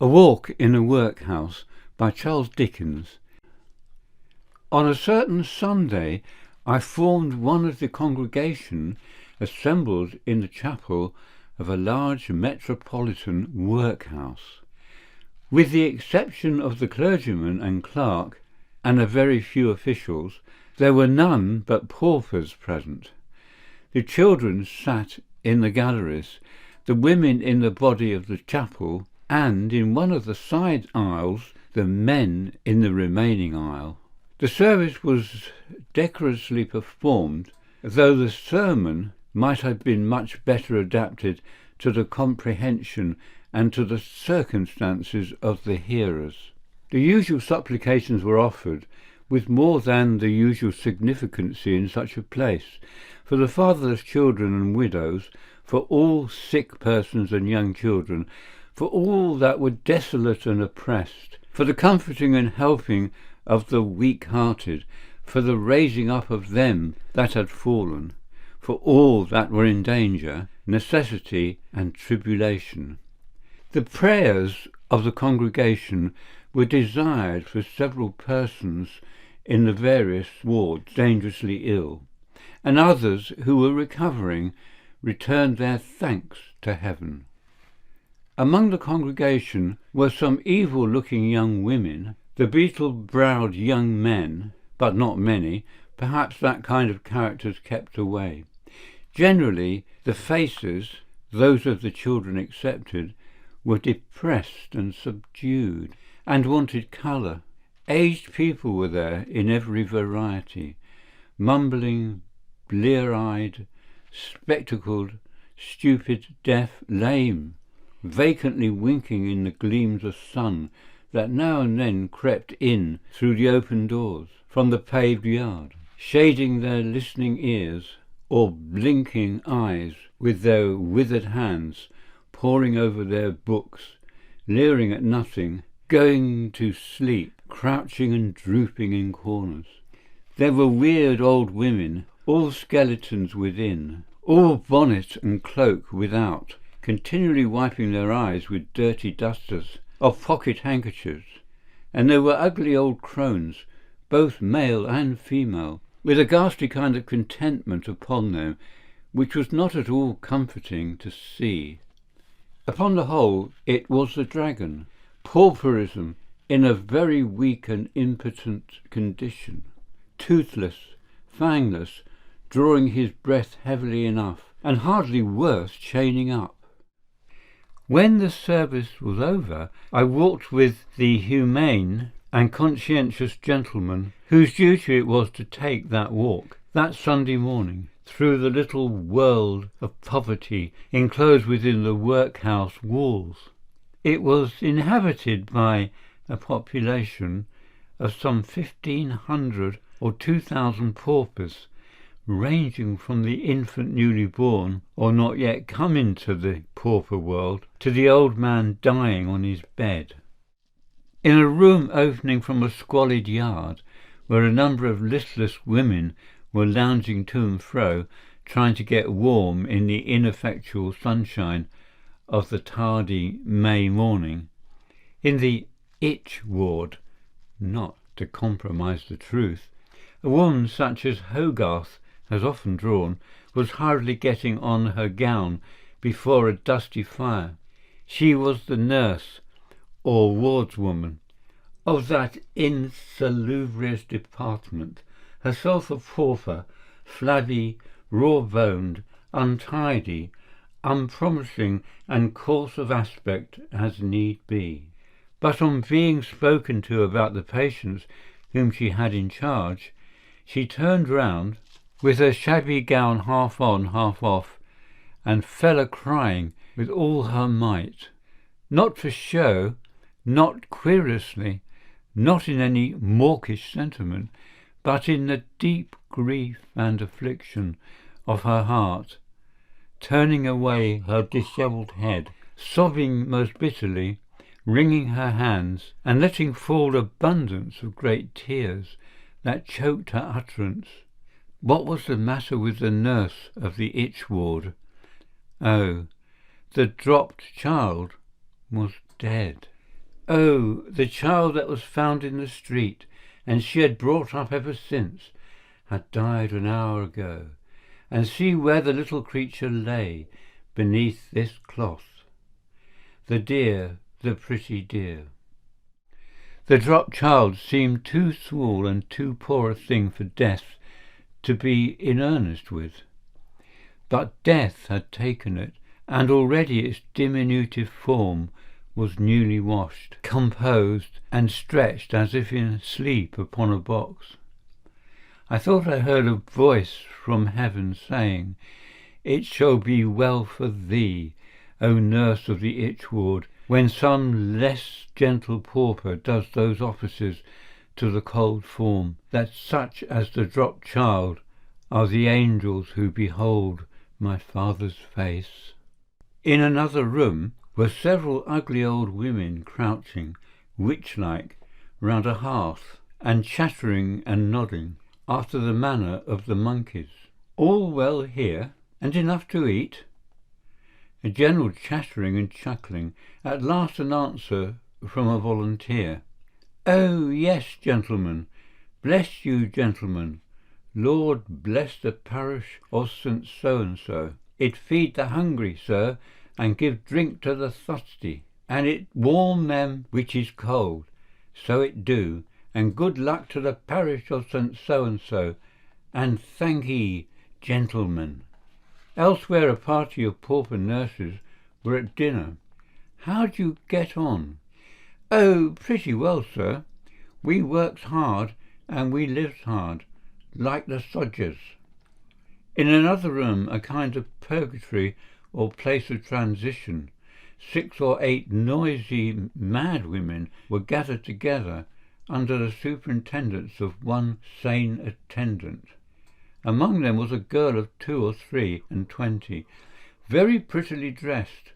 A Walk in a Workhouse by Charles Dickens. On a certain Sunday I formed one of the congregation assembled in the chapel of a large metropolitan workhouse. With the exception of the clergyman and clerk and a very few officials, there were none but paupers present. The children sat in the galleries, the women in the body of the chapel, and in one of the side aisles the men in the remaining aisle. The service was decorously performed, though the sermon might have been much better adapted to the comprehension and to the circumstances of the hearers. The usual supplications were offered, with more than the usual significancy in such a place, for the fatherless children and widows, for all sick persons and young children, for all that were desolate and oppressed, for the comforting and helping of the weak-hearted, for the raising up of them that had fallen, for all that were in danger, necessity, and tribulation. The prayers of the congregation were desired for several persons in the various wards dangerously ill, and others who were recovering returned their thanks to heaven. Among the congregation were some evil-looking young women, the beetle-browed young men, but not many, perhaps that kind of characters kept away. Generally, the faces, those of the children excepted, were depressed and subdued, and wanted colour. Aged people were there in every variety, mumbling, blear-eyed, spectacled, stupid, deaf, lame, vacantly winking in the gleams of sun that now and then crept in through the open doors from the paved yard, shading their listening ears or blinking eyes with their withered hands, poring over their books, leering at nothing, going to sleep, crouching and drooping in corners. There were weird old women, all skeletons within, all bonnet and cloak without, continually wiping their eyes with dirty dusters of pocket handkerchiefs, and there were ugly old crones, both male and female, with a ghastly kind of contentment upon them, which was not at all comforting to see. Upon the whole, it was the dragon, pauperism in a very weak and impotent condition, toothless, fangless, drawing his breath heavily enough, and hardly worth chaining up. When the service was over, I walked with the humane and conscientious gentleman whose duty it was to take that walk that Sunday morning through the little world of poverty enclosed within the workhouse walls. It was inhabited by a population of some 1,500 or 2,000 paupers, ranging from the infant newly born or not yet come into the pauper world to the old man dying on his bed. In a room opening from a squalid yard, where a number of listless women were lounging to and fro, trying to get warm in the ineffectual sunshine of the tardy May morning, in the itch ward, not to compromise the truth, a woman such as Hogarth has often drawn, was hurriedly getting on her gown before a dusty fire. She was the nurse, or wardswoman, of that insalubrious department, herself a pauper, flabby, raw-boned, untidy, unpromising and coarse of aspect as need be. But on being spoken to about the patients whom she had in charge, she turned round, with her shabby gown half on, half off, and fell a-crying with all her might, not for show, not querulously, not in any mawkish sentiment, but in the deep grief and affliction of her heart, turning away her dishevelled head, sobbing most bitterly, wringing her hands, and letting fall abundance of great tears that choked her utterance. What was the matter with the nurse of the itch ward? Oh, the dropped child was dead. Oh, the child that was found in the street, and she had brought up ever since, had died an hour ago, and see where the little creature lay, beneath this cloth. The dear, the pretty dear. The dropped child seemed too small and too poor a thing for death to be in earnest with. But death had taken it, and already its diminutive form was newly washed, composed, and stretched as if in sleep upon a box. I thought I heard a voice from heaven saying, "It shall be well for thee, O nurse of the itch-ward, when some less gentle pauper does those offices to the cold form, that such as the dropped child are the angels who behold my Father's face." In another room were several ugly old women crouching, witch-like, round a hearth, and chattering and nodding, after the manner of the monkeys. All well here, and enough to eat? A general chattering and chuckling, at last an answer from a volunteer. "Oh, yes, gentlemen. Bless you, gentlemen. Lord bless the parish of St. So-and-so. It feed the hungry, sir, and give drink to the thirsty, and it warm them which is cold. So it do, and good luck to the parish of St. So-and-so, and thankee, gentlemen." Elsewhere a party of pauper nurses were at dinner. "How do you get on?" "Oh, pretty well, sir. We works hard, and we lives hard, like the sodgers." In another room, a kind of purgatory or place of transition, 6 or 8 noisy mad women were gathered together under the superintendence of one sane attendant. Among them was a girl of 2 or 3 and 20, very prettily dressed,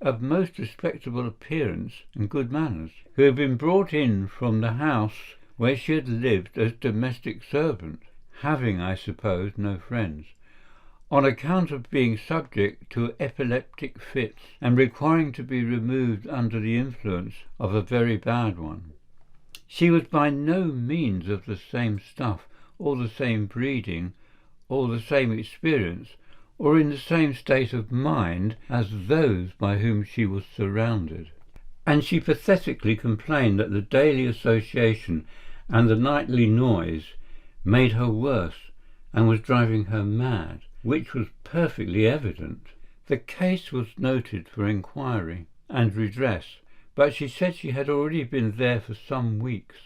of most respectable appearance and good manners, who had been brought in from the house where she had lived as domestic servant, having, I suppose, no friends, on account of being subject to epileptic fits and requiring to be removed under the influence of a very bad one. She was by no means of the same stuff, or the same breeding, or the same experience, or in the same state of mind as those by whom she was surrounded, and she pathetically complained that the daily association and the nightly noise made her worse and was driving her mad, which was perfectly evident. The case was noted for inquiry and redress, but she said she had already been there for some weeks.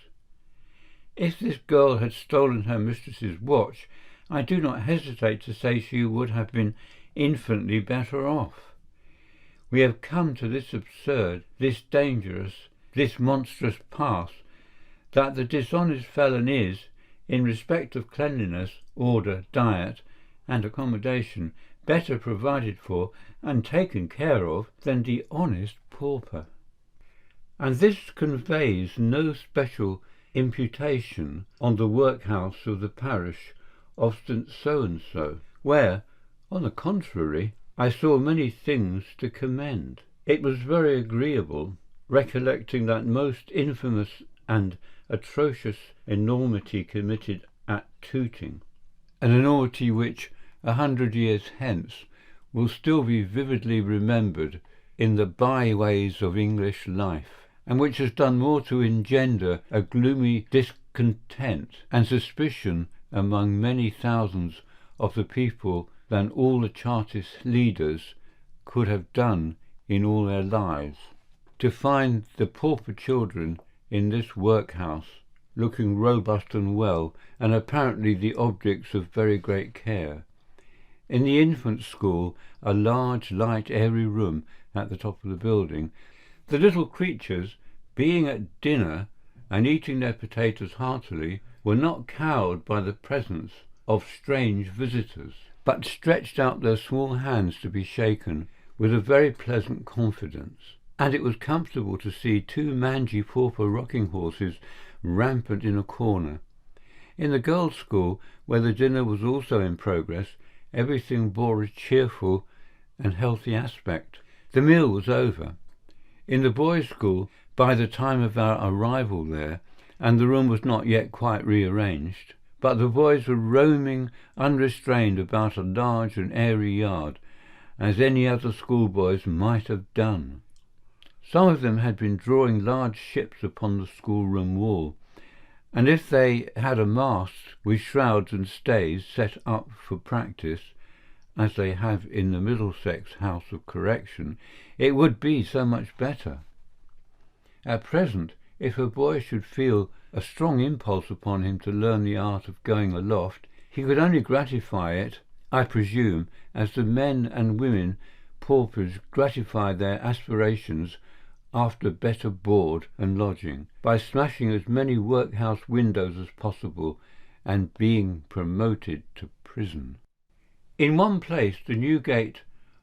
If this girl had stolen her mistress's watch, I do not hesitate to say she would have been infinitely better off. We have come to this absurd, this dangerous, this monstrous pass, that the dishonest felon is, in respect of cleanliness, order, diet, and accommodation, better provided for and taken care of than the honest pauper. And this conveys no special imputation on the workhouse of the parish of St. So-and-so, where, on the contrary, I saw many things to commend. It was very agreeable, recollecting that most infamous and atrocious enormity committed at Tooting, an enormity which, 100 years hence, will still be vividly remembered in the byways of English life, and which has done more to engender a gloomy discontent and suspicion among many thousands of the people than all the Chartist leaders could have done in all their lives. To find the pauper children in this workhouse, looking robust and well, and apparently the objects of very great care. In the infant school, a large, light, airy room at the top of the building, the little creatures, being at dinner and eating their potatoes heartily, were not cowed by the presence of strange visitors, but stretched out their small hands to be shaken with a very pleasant confidence. And it was comfortable to see 2 mangy pauper rocking horses rampant in a corner. In the girls' school, where the dinner was also in progress, everything bore a cheerful and healthy aspect. The meal was over. in the boys' school by the time of our arrival there, and the room was not yet quite rearranged, but the boys were roaming unrestrained about a large and airy yard, as any other schoolboys might have done. Some of them had been drawing large ships upon the schoolroom wall, and if they had a mast with shrouds and stays set up for practice, as they have in the Middlesex House of Correction, it would be so much better. At present, if a boy should feel a strong impulse upon him to learn the art of going aloft, he could only gratify it, I presume, as the men and women paupers gratify their aspirations after better board and lodging, by smashing as many workhouse windows as possible and being promoted to prison. In one place, the new gate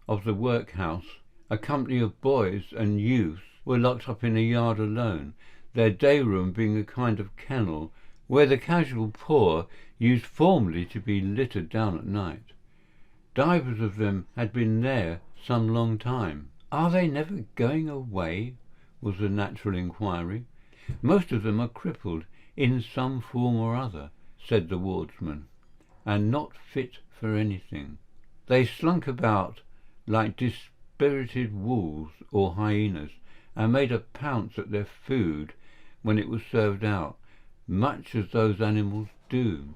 of the workhouse, a company of boys and youths were locked up in a yard alone, their day-room being a kind of kennel where the casual poor used formerly to be littered down at night. Divers of them had been there some long time. "Are they never going away?" was the natural inquiry. "Most of them are crippled in some form or other," said the wardsman, "and not fit for anything. They slunk about like dispirited wolves or hyenas, and made a pounce at their food when it was served out, much as those animals do."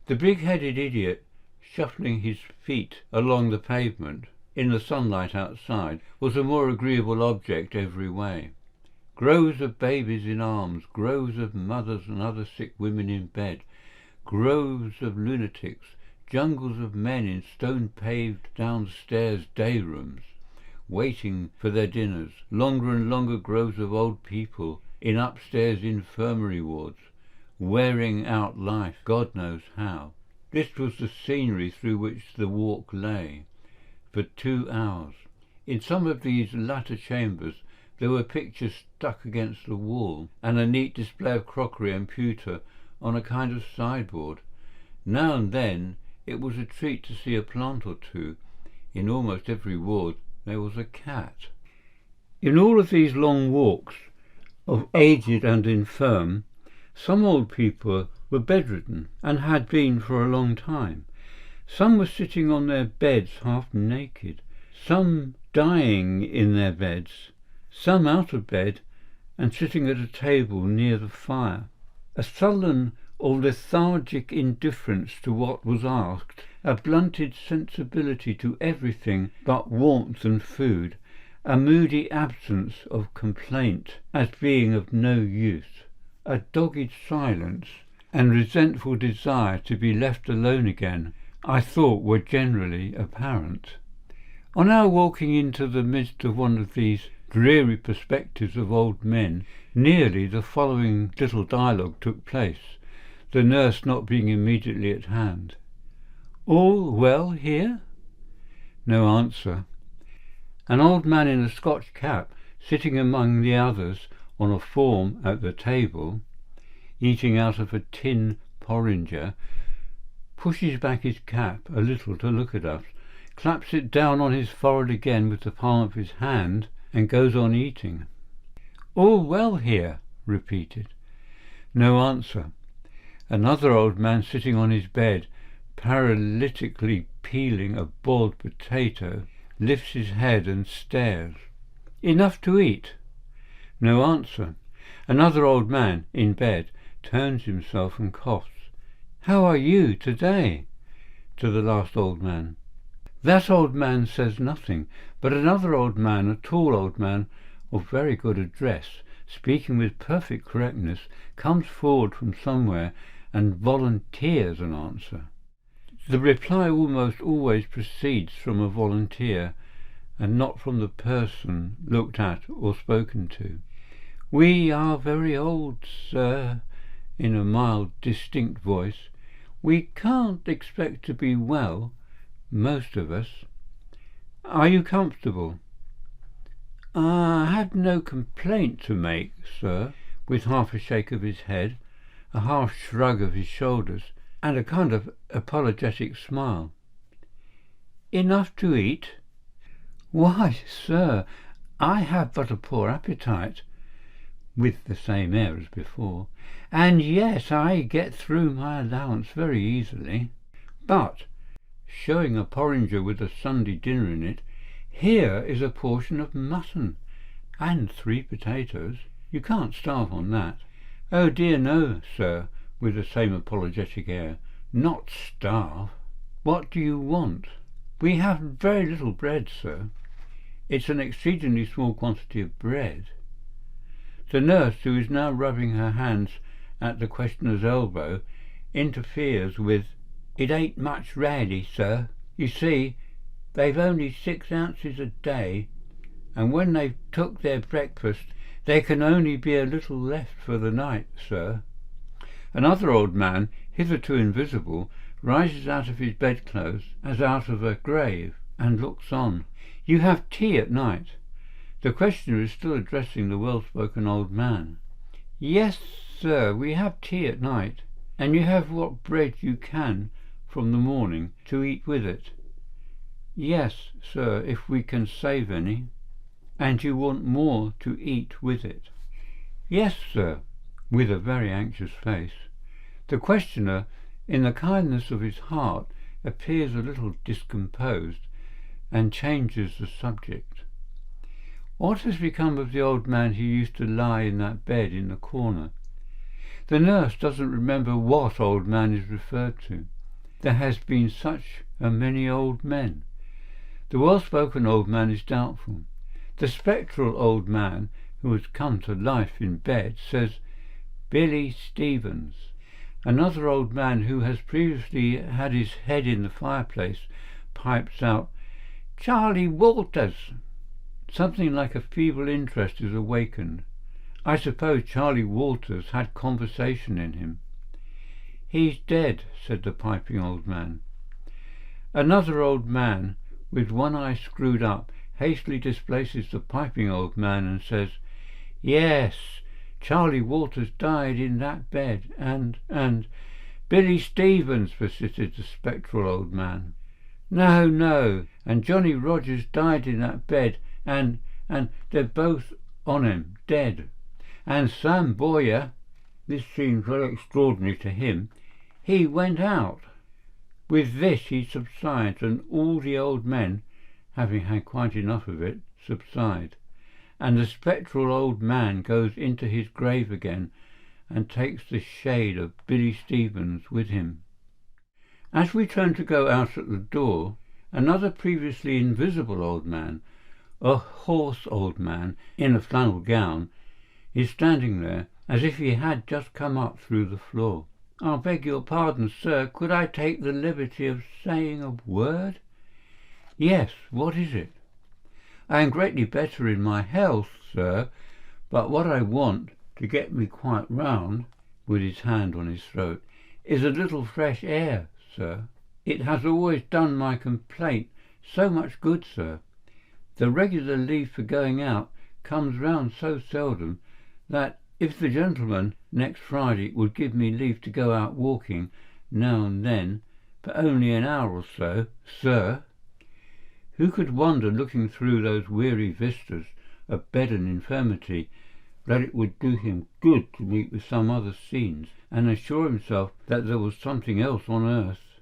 The big-headed idiot, shuffling his feet along the pavement in the sunlight outside, was a more agreeable object every way. Groves of babies in arms, groves of mothers and other sick women in bed, groves of lunatics, jungles of men in stone-paved downstairs day-rooms, waiting for their dinners, longer and longer groves of old people in upstairs infirmary wards, wearing out life God knows how. This was the scenery through which the walk lay, for 2 hours. In some of these latter chambers there were pictures stuck against the wall, and a neat display of crockery and pewter on a kind of sideboard. Now and then it was a treat to see a plant or two. In almost every ward there was a cat. In all of these long walks of aged and infirm, some old people were bedridden, and had been for a long time. Some were sitting on their beds half naked, some dying in their beds, some out of bed and sitting at a table near the fire. A sullen or lethargic indifference to what was asked, a blunted sensibility to everything but warmth and food, a moody absence of complaint as being of no use, a dogged silence and resentful desire to be left alone again, I thought were generally apparent. On our walking into the midst of one of these dreary perspectives of old men, nearly the following little dialogue took place, the nurse not being immediately at hand. "All well here?" No answer. An old man in a Scotch cap, sitting among the others on a form at the table, eating out of a tin porringer, pushes back his cap a little to look at us, claps it down on his forehead again with the palm of his hand, and goes on eating. "All well here?" repeated. No answer. Another old man sitting on his bed, paralytically peeling a boiled potato, lifts his head and stares. "Enough to eat?" No answer. Another old man, in bed, turns himself and coughs. "How are you today?" to the last old man. That old man says nothing, but another old man, a tall old man of very good address, speaking with perfect correctness, comes forward from somewhere and volunteers an answer. The reply almost always proceeds from a volunteer, and not from the person looked at or spoken to. "We are very old, sir," in a mild, distinct voice. "We can't expect to be well, most of us. Are you comfortable?" "I have no complaint to make, sir," with half a shake of his head, a half shrug of his shoulders, and a kind of apologetic smile. "Enough to eat?" "Why, sir, I have but a poor appetite, with the same air as before, and yes, I get through my allowance very easily. But, showing a porringer with a Sunday dinner in it, here is a portion of mutton, and 3 potatoes. You can't starve on that. Oh dear no, sir, with the same apologetic air. Not starve. What do you want? We have very little bread, sir. It's an exceedingly small quantity of bread. The nurse, who is now rubbing her hands at the questioner's elbow, interferes with, "It ain't much really, sir. You see, they've only 6 ounces a day, and when they've took their breakfast, there can only be a little left for the night, sir." Another old man, hitherto invisible, rises out of his bedclothes as out of a grave, and looks on. "You have tea at night?" The questioner is still addressing the well-spoken old man. "Yes, sir, we have tea at night, and you have what bread you can from the morning to eat with it." "Yes, sir, if we can save any." "And you want more to eat with it?" "Yes, sir," with a very anxious face. The questioner, in the kindness of his heart, appears a little discomposed, and changes the subject. "What has become of the old man who used to lie in that bed in the corner?" The nurse doesn't remember what old man is referred to. There has been such a many old men. The well-spoken old man is doubtful. The spectral old man, who has come to life in bed, says, "Billy Stevens." Another old man, who has previously had his head in the fireplace, pipes out, "Charlie Walters." Something like a feeble interest is awakened. I suppose Charlie Walters had conversation in him. "He's dead," said the piping old man. Another old man, with one eye screwed up, hastily displaces the piping old man and says, "Yes, Charlie Walters died in that bed, and Billy Stevens," persisted the spectral old man. No, and Johnny Rogers died in that bed, and they're both on him, dead. And Sam Boyer," this seemed very extraordinary to him, "he went out." With this he subsides, and all the old men, having had quite enough of it, subside, and the spectral old man goes into his grave again and takes the shade of Billy Stevens with him. As we turn to go out at the door, another previously invisible old man, a hoarse old man in a flannel gown, is standing there as if he had just come up through the floor. "I beg your pardon, sir, could I take the liberty of saying a word?" "Yes, what is it?" "I am greatly better in my health, sir, but what I want, to get me quite round," with his hand on his throat, "is a little fresh air, sir. It has always done my complaint so much good, sir. The regular leave for going out comes round so seldom that if the gentleman next Friday would give me leave to go out walking now and then, for only an hour or so, sir." Who could wonder, looking through those weary vistas of bed and infirmity, that it would do him good to meet with some other scenes, and assure himself that there was something else on earth?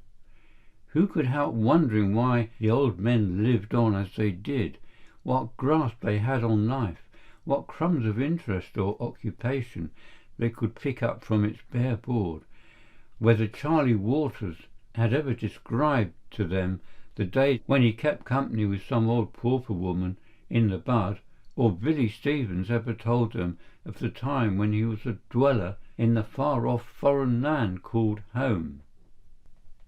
Who could help wondering why the old men lived on as they did, what grasp they had on life, what crumbs of interest or occupation they could pick up from its bare board, whether Charlie Walters had ever described to them the day when he kept company with some old pauper woman in the bud, or Billy Stevens ever told them of the time when he was a dweller in the far-off foreign land called home.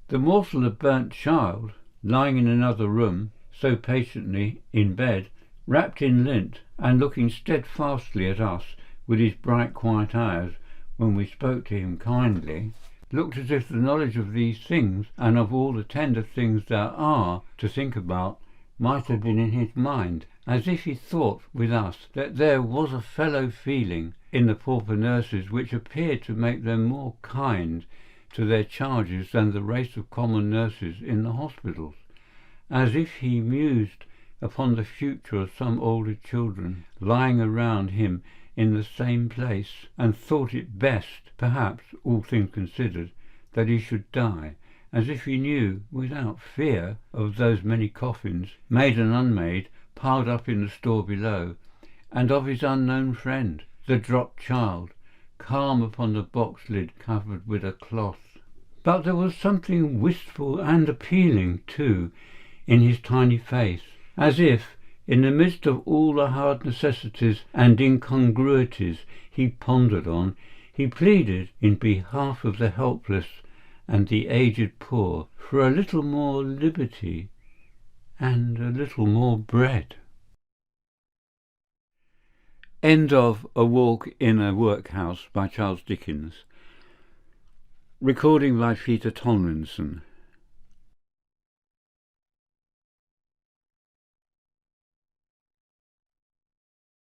The morsel of burnt child, lying in another room, so patiently in bed, wrapped in lint, and looking steadfastly at us with his bright quiet eyes when we spoke to him kindly, looked as if the knowledge of these things, and of all the tender things there are to think about, might have been in his mind, as if he thought with us that there was a fellow feeling in the pauper nurses which appeared to make them more kind to their charges than the race of common nurses in the hospitals, as if he mused upon the future of some older children lying around him in the same place, and thought it best, perhaps, all things considered, that he should die, as if he knew, without fear, of those many coffins, made and unmade, piled up in the store below, and of his unknown friend, the dropped child, calm upon the box lid covered with a cloth. But there was something wistful and appealing, too, in his tiny face, as if, in the midst of all the hard necessities and incongruities he pondered on, he pleaded in behalf of the helpless and the aged poor for a little more liberty and a little more bread. End of A Walk in a Workhouse by Charles Dickens. Recording by Peter Tomlinson.